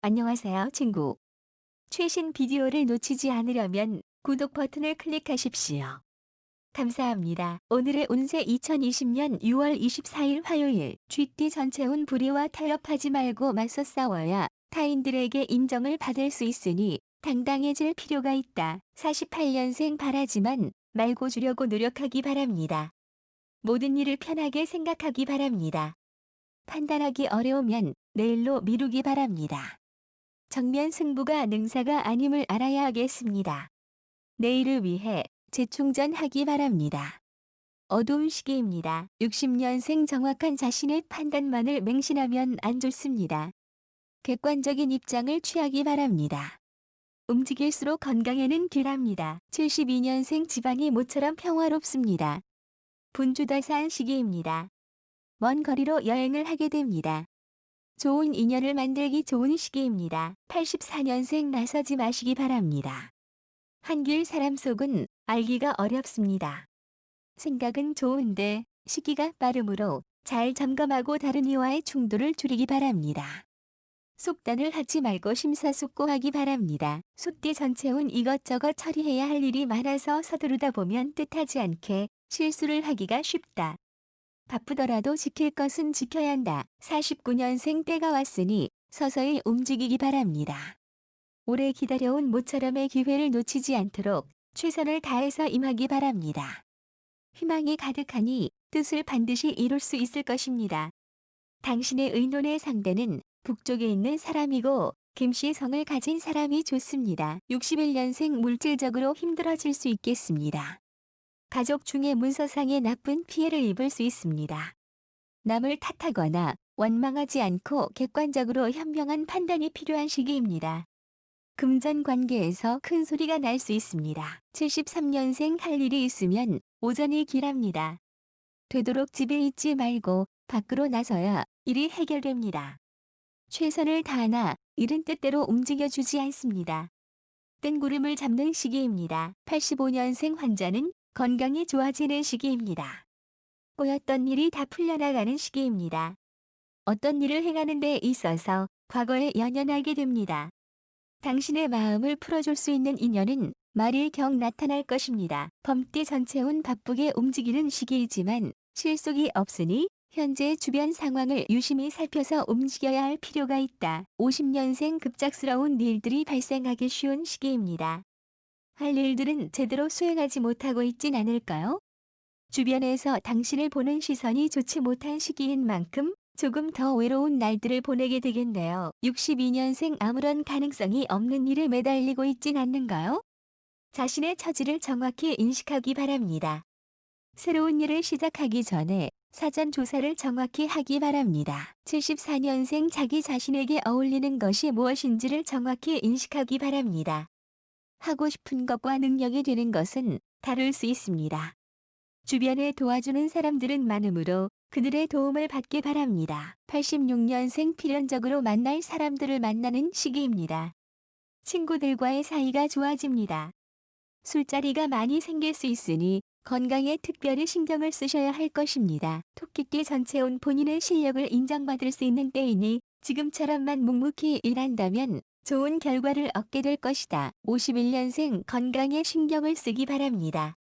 안녕하세요, 친구. 최신 비디오를 놓치지 않으려면 구독 버튼을 클릭하십시오. 감사합니다. 오늘의 운세 2020년 6월 24일 화요일. 쥐띠 전체운 불의와 타협하지 말고 맞서 싸워야 타인들에게 인정을 받을 수 있으니 당당해질 필요가 있다. 48년생 바라지만 말고 주려고 노력하기 바랍니다. 모든 일을 편하게 생각하기 바랍니다. 판단하기 어려우면 내일로 미루기 바랍니다. 정면 승부가 능사가 아님을 알아야 하겠습니다. 내일을 위해 재충전하기 바랍니다. 어두운 시기입니다. 60년생 정확한 자신의 판단만을 맹신하면 안 좋습니다. 객관적인 입장을 취하기 바랍니다. 움직일수록 건강에는 딜합니다. 72년생 집안이 모처럼 평화롭습니다. 분주다사한 시기입니다. 먼 거리로 여행을 하게 됩니다. 좋은 인연을 만들기 좋은 시기입니다. 84년생 나서지 마시기 바랍니다. 한길 사람 속은 알기가 어렵습니다. 생각은 좋은데 시기가 빠르므로 잘 점검하고 다른 이와의 충돌을 줄이기 바랍니다. 속단을 하지 말고 심사숙고하기 바랍니다. 숫띠 전체운 이것저것 처리해야 할 일이 많아서 서두르다 보면 뜻하지 않게 실수를 하기가 쉽다. 바쁘더라도 지킬 것은 지켜야 한다. 49년생 때가 왔으니 서서히 움직이기 바랍니다. 오래 기다려온 모처럼의 기회를 놓치지 않도록 최선을 다해서 임하기 바랍니다. 희망이 가득하니 뜻을 반드시 이룰 수 있을 것입니다. 당신의 의논의 상대는 북쪽에 있는 사람이고 김씨 성을 가진 사람이 좋습니다. 61년생 물질적으로 힘들어질 수 있겠습니다. 가족 중에 문서상의 나쁜 피해를 입을 수 있습니다. 남을 탓하거나 원망하지 않고 객관적으로 현명한 판단이 필요한 시기입니다. 금전 관계에서 큰 소리가 날 수 있습니다. 73년생 할 일이 있으면 오전이 길합니다. 되도록 집에 있지 말고 밖으로 나서야 일이 해결됩니다. 최선을 다하나 일은 뜻대로 움직여주지 않습니다. 뜬구름을 잡는 시기입니다. 85년생 환자는 건강이 좋아지는 시기입니다. 꼬였던 일이 다 풀려나가는 시기입니다. 어떤 일을 행하는 데 있어서 과거에 연연하게 됩니다. 당신의 마음을 풀어줄 수 있는 인연은 말일 경 나타날 것입니다. 범띠 전체운 바쁘게 움직이는 시기이지만 실속이 없으니 현재 주변 상황을 유심히 살펴서 움직여야 할 필요가 있다. 50년생 급작스러운 일들이 발생하기 쉬운 시기입니다. 할 일들은 제대로 수행하지 못하고 있진 않을까요? 주변에서 당신을 보는 시선이 좋지 못한 시기인 만큼 조금 더 외로운 날들을 보내게 되겠네요. 62년생 아무런 가능성이 없는 일에 매달리고 있진 않는가요? 자신의 처지를 정확히 인식하기 바랍니다. 새로운 일을 시작하기 전에 사전 조사를 정확히 하기 바랍니다. 74년생 자기 자신에게 어울리는 것이 무엇인지를 정확히 인식하기 바랍니다. 하고 싶은 것과 능력이 되는 것은 다를 수 있습니다. 주변에 도와주는 사람들은 많으므로 그들의 도움을 받기 바랍니다. 86년생 필연적으로 만날 사람들을 만나는 시기입니다. 친구들과의 사이가 좋아집니다. 술자리가 많이 생길 수 있으니 건강에 특별히 신경을 쓰셔야 할 것입니다. 토끼띠 전체온 본인의 실력을 인정받을 수 있는 때이니 지금처럼만 묵묵히 일한다면 좋은 결과를 얻게 될 것이다. 51년생 건강에 신경을 쓰기 바랍니다.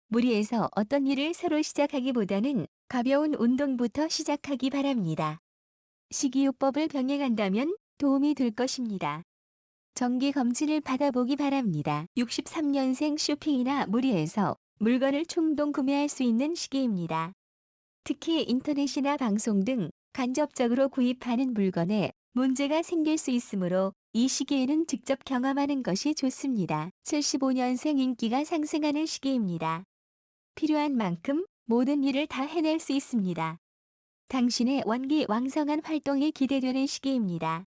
무리해서 어떤 일을 새로 시작하기보다는 가벼운 운동부터 시작하기 바랍니다. 식이요법을 병행한다면 도움이 될 것입니다. 정기 검진을 받아보기 바랍니다. 63년생 쇼핑이나 무리해서 물건을 충동 구매할 수 있는 시기입니다. 특히 인터넷이나 방송 등 간접적으로 구입하는 물건에 문제가 생길 수 있으므로 이 시기에는 직접 경험하는 것이 좋습니다. 75년생 인기가 상승하는 시기입니다. 필요한 만큼 모든 일을 다 해낼 수 있습니다. 당신의 원기왕성한 활동이 기대되는 시기입니다.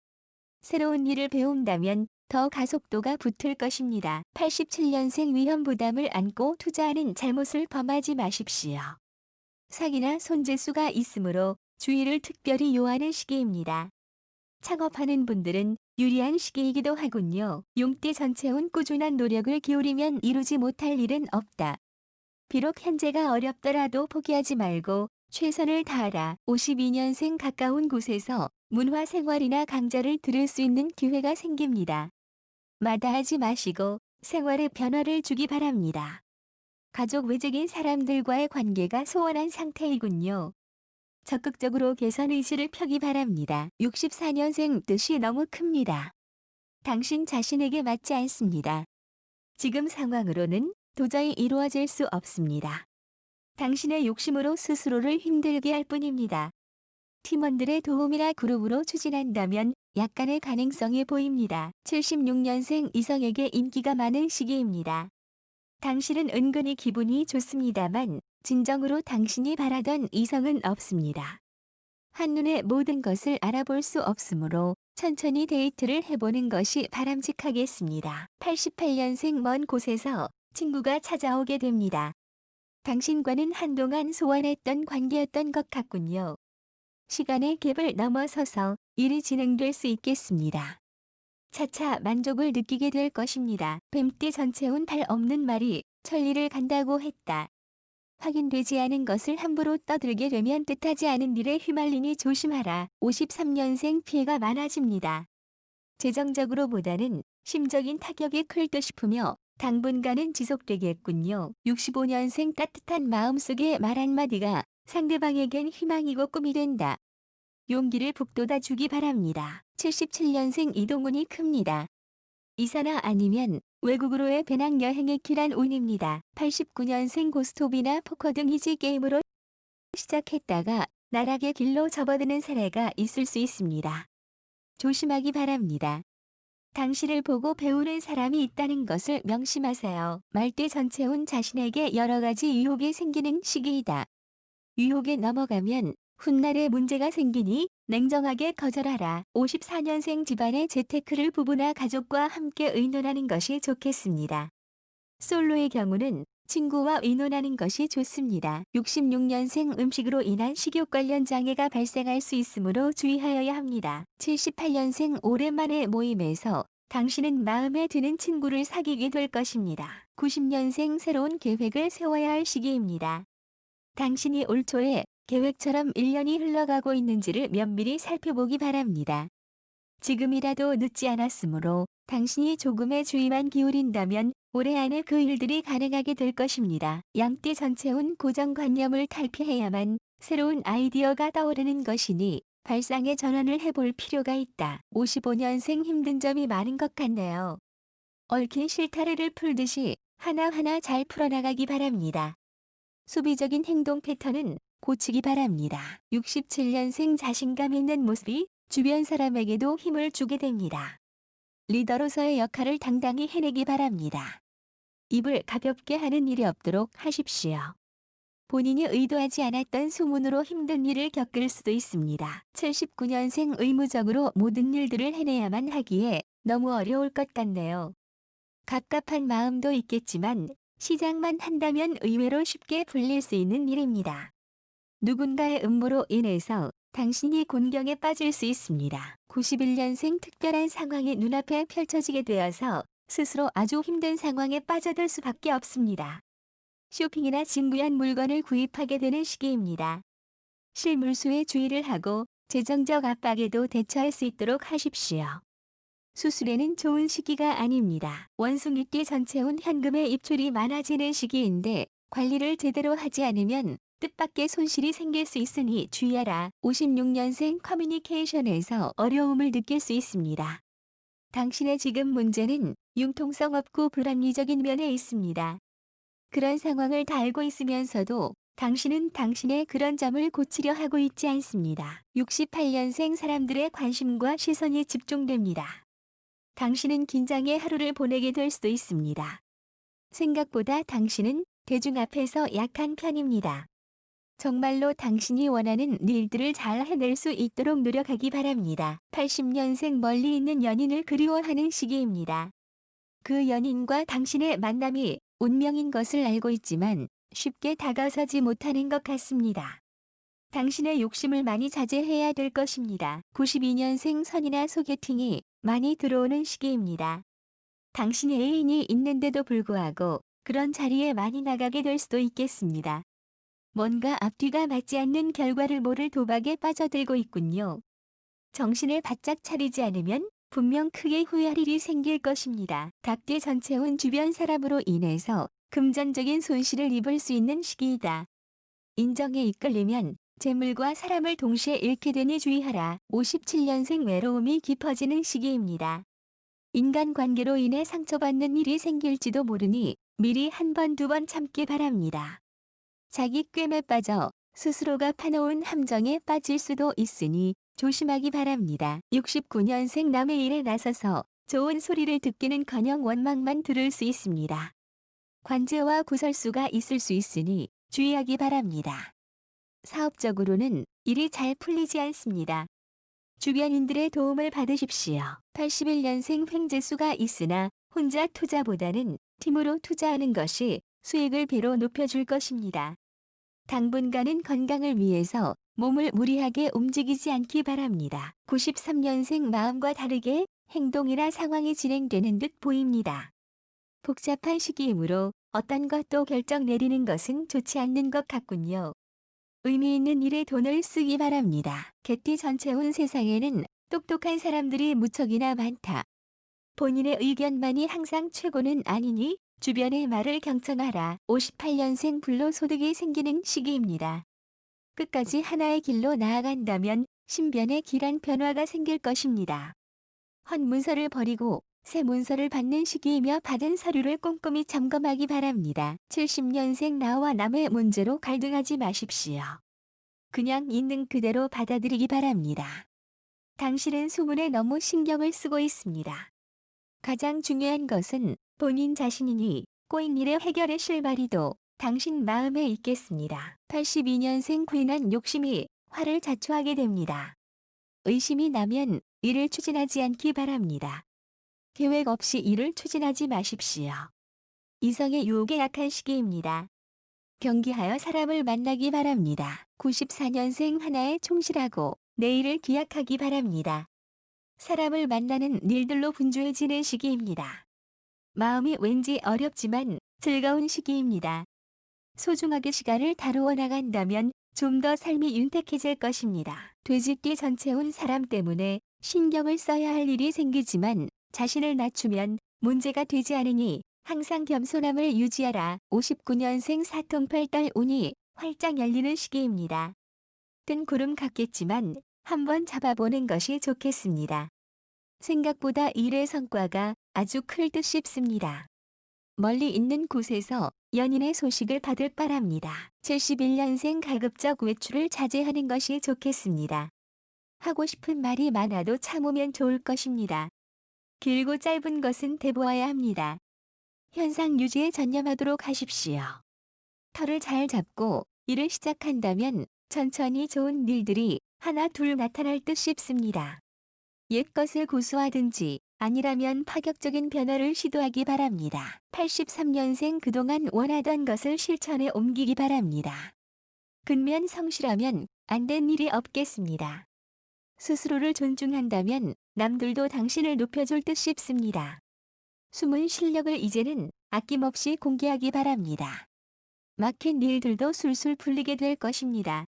새로운 일을 배운다면 더 가속도가 붙을 것입니다. 87년생 위험 부담을 안고 투자하는 잘못을 범하지 마십시오. 사기나 손재수가 있으므로 주의를 특별히 요하는 시기입니다. 창업하는 분들은 유리한 시기이기도 하군요. 용띠 전체운 꾸준한 노력을 기울이면 이루지 못할 일은 없다. 비록 현재가 어렵더라도 포기하지 말고 최선을 다하라. 52년생 가까운 곳에서 문화생활이나 강좌를 들을 수 있는 기회가 생깁니다. 마다하지 마시고 생활에 변화를 주기 바랍니다. 가족 외적인 사람들과의 관계가 소원한 상태이군요. 적극적으로 개선 의지를 펴기 바랍니다. 64년생 뜻이 너무 큽니다. 당신 자신에게 맞지 않습니다. 지금 상황으로는 도저히 이루어질 수 없습니다. 당신의 욕심으로 스스로를 힘들게 할 뿐입니다. 팀원들의 도움이나 그룹으로 추진한다면 약간의 가능성이 보입니다. 76년생 이성에게 인기가 많은 시기입니다. 당신은 은근히 기분이 좋습니다만 진정으로 당신이 바라던 이성은 없습니다. 한눈에 모든 것을 알아볼 수 없으므로 천천히 데이트를 해보는 것이 바람직하겠습니다. 88년생 먼 곳에서 친구가 찾아오게 됩니다. 당신과는 한동안 소원했던 관계였던 것 같군요. 시간의 갭을 넘어서서 일이 진행될 수 있겠습니다. 차차 만족을 느끼게 될 것입니다. 뱀띠 전체운 발 없는 말이 천리를 간다고 했다. 확인되지 않은 것을 함부로 떠들게 되면 뜻하지 않은 일에 휘말리니 조심하라. 53년생 피해가 많아집니다. 재정적으로보다는 심적인 타격이 클 듯 싶으며 당분간은 지속되겠군요. 65년생 따뜻한 마음속의 말 한마디가 상대방에겐 희망이고 꿈이 된다. 용기를 북돋아 주기 바랍니다. 77년생 이동운이 큽니다. 이사나 아니면 외국으로의 배낭여행의 길한 운입니다. 89년생 고스톱이나 포커 등 희지 게임으로 시작했다가 나락의 길로 접어드는 사례가 있을 수 있습니다. 조심하기 바랍니다. 당신을 보고 배우는 사람이 있다는 것을 명심하세요. 말띠 전체운 자신에게 여러 가지 유혹이 생기는 시기이다. 유혹에 넘어가면 훗날에 문제가 생기니 냉정하게 거절하라. 54년생 집안의 재테크를 부부나 가족과 함께 의논하는 것이 좋겠습니다. 솔로의 경우는 친구와 의논하는 것이 좋습니다. 66년생 음식으로 인한 식욕 관련 장애가 발생할 수 있으므로 주의하여야 합니다. 78년생 오랜만에 모임에서 당신은 마음에 드는 친구를 사귀게 될 것입니다. 90년생 새로운 계획을 세워야 할 시기입니다. 당신이 올 초에 계획처럼 1년이 흘러가고 있는지를 면밀히 살펴보기 바랍니다. 지금이라도 늦지 않았으므로 당신이 조금의 주의만 기울인다면 올해 안에 그 일들이 가능하게 될 것입니다. 양띠 전체운 고정관념을 탈피해야만 새로운 아이디어가 떠오르는 것이니 발상의 전환을 해볼 필요가 있다. 55년생 힘든 점이 많은 것 같네요. 얽힌 실타래를 풀듯이 하나하나 잘 풀어나가기 바랍니다. 소비적인 행동 패턴은 고치기 바랍니다. 67년생 자신감 있는 모습이 주변 사람에게도 힘을 주게 됩니다. 리더로서의 역할을 당당히 해내기 바랍니다. 입을 가볍게 하는 일이 없도록 하십시오. 본인이 의도하지 않았던 소문으로 힘든 일을 겪을 수도 있습니다. 79년생 의무적으로 모든 일들을 해내야만 하기에 너무 어려울 것 같네요. 갑갑한 마음도 있겠지만 시작만 한다면 의외로 쉽게 풀릴 수 있는 일입니다. 누군가의 음모로 인해서 당신이 곤경에 빠질 수 있습니다. 91년생 특별한 상황이 눈앞에 펼쳐지게 되어서 스스로 아주 힘든 상황에 빠져들 수밖에 없습니다. 쇼핑이나 진구한 물건을 구입하게 되는 시기입니다. 실물수에 주의를 하고 재정적 압박에도 대처할 수 있도록 하십시오. 수술에는 좋은 시기가 아닙니다. 원숭이띠 전체운 현금의 입출이 많아지는 시기인데 관리를 제대로 하지 않으면 뜻밖의 손실이 생길 수 있으니 주의하라. 56년생 커뮤니케이션에서 어려움을 느낄 수 있습니다. 당신의 지금 문제는 융통성 없고 불합리적인 면에 있습니다. 그런 상황을 다 알고 있으면서도 당신은 당신의 그런 점을 고치려 하고 있지 않습니다. 68년생 사람들의 관심과 시선이 집중됩니다. 당신은 긴장의 하루를 보내게 될 수도 있습니다. 생각보다 당신은 대중 앞에서 약한 편입니다. 정말로 당신이 원하는 일들을 잘 해낼 수 있도록 노력하기 바랍니다. 80년생 멀리 있는 연인을 그리워하는 시기입니다. 그 연인과 당신의 만남이 운명인 것을 알고 있지만 쉽게 다가서지 못하는 것 같습니다. 당신의 욕심을 많이 자제해야 될 것입니다. 92년생 선이나 소개팅이 많이 들어오는 시기입니다. 당신의 애인이 있는데도 불구하고 그런 자리에 많이 나가게 될 수도 있겠습니다. 뭔가 앞뒤가 맞지 않는 결과를 모를 도박에 빠져들고 있군요. 정신을 바짝 차리지 않으면 분명 크게 후회할 일이 생길 것입니다. 닭띠 전체운 주변 사람으로 인해서 금전적인 손실을 입을 수 있는 시기이다. 인정에 이끌리면 재물과 사람을 동시에 잃게 되니 주의하라. 57년생 외로움이 깊어지는 시기입니다. 인간관계로 인해 상처받는 일이 생길지도 모르니 미리 한 번, 두 번 참기 바랍니다. 자기 꿰매 빠져 스스로가 파놓은 함정에 빠질 수도 있으니 조심하기 바랍니다. 69년생 남의 일에 나서서 좋은 소리를 듣기는커녕 원망만 들을 수 있습니다. 관제와 구설수가 있을 수 있으니 주의하기 바랍니다. 사업적으로는 일이 잘 풀리지 않습니다. 주변인들의 도움을 받으십시오. 81년생 횡재수가 있으나 혼자 투자보다는 팀으로 투자하는 것이 수익을 배로 높여줄 것입니다. 당분간은 건강을 위해서 몸을 무리하게 움직이지 않기 바랍니다. 93년생 마음과 다르게 행동이나 상황이 진행되는 듯 보입니다. 복잡한 시기이므로 어떤 것도 결정 내리는 것은 좋지 않는 것 같군요. 의미 있는 일에 돈을 쓰기 바랍니다. 개띠 전체운 세상에는 똑똑한 사람들이 무척이나 많다. 본인의 의견만이 항상 최고는 아니니 주변의 말을 경청하라. 58년생 불로소득이 생기는 시기입니다. 끝까지 하나의 길로 나아간다면 신변에 길한 변화가 생길 것입니다. 헛 문서를 버리고 새 문서를 받는 시기이며 받은 서류를 꼼꼼히 점검하기 바랍니다. 70년생 나와 남의 문제로 갈등하지 마십시오. 그냥 있는 그대로 받아들이기 바랍니다. 당신은 소문에 너무 신경을 쓰고 있습니다. 가장 중요한 것은 본인 자신이니 꼬인 일의 해결의 실마리도 당신 마음에 있겠습니다. 82년생 괜한 욕심이 화를 자초하게 됩니다. 의심이 나면 일을 추진하지 않기 바랍니다. 계획 없이 일을 추진하지 마십시오. 이성의 유혹에 약한 시기입니다. 경계하여 사람을 만나기 바랍니다. 94년생 하나에 충실하고 내일을 기약하기 바랍니다. 사람을 만나는 일들로 분주해지는 시기입니다. 마음이 왠지 어렵지만 즐거운 시기입니다. 소중하게 시간을 다루어 나간다면 좀 더 삶이 윤택해질 것입니다. 돼지띠 전체운 사람 때문에 신경을 써야 할 일이 생기지만 자신을 낮추면 문제가 되지 않으니 항상 겸손함을 유지하라. 59년생 사통팔달 운이 활짝 열리는 시기입니다. 뜬 구름 같겠지만 한번 잡아보는 것이 좋겠습니다. 생각보다 일의 성과가 아주 클 듯 싶습니다. 멀리 있는 곳에서 연인의 소식을 받을 바랍니다. 71년생 가급적 외출을 자제하는 것이 좋겠습니다. 하고 싶은 말이 많아도 참으면 좋을 것입니다. 길고 짧은 것은 대보아야 합니다. 현상 유지에 전념하도록 하십시오. 털을 잘 잡고 일을 시작한다면 천천히 좋은 일들이 하나 둘 나타날 듯 싶습니다. 옛것을 고수하든지 아니라면 파격적인 변화를 시도하기 바랍니다. 83년생 그동안 원하던 것을 실천에 옮기기 바랍니다. 근면 성실하면 안 된 일이 없겠습니다. 스스로를 존중한다면 남들도 당신을 높여줄 듯 싶습니다. 숨은 실력을 이제는 아낌없이 공개하기 바랍니다. 막힌 일들도 술술 풀리게 될 것입니다.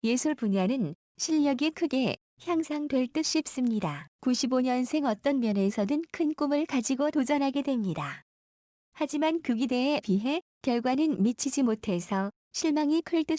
예술 분야는 실력이 크게 향상될 듯 싶습니다. 95년생 어떤 면에서든 큰 꿈을 가지고 도전하게 됩니다. 하지만 그 기대에 비해 결과는 미치지 못해서 실망이 클 듯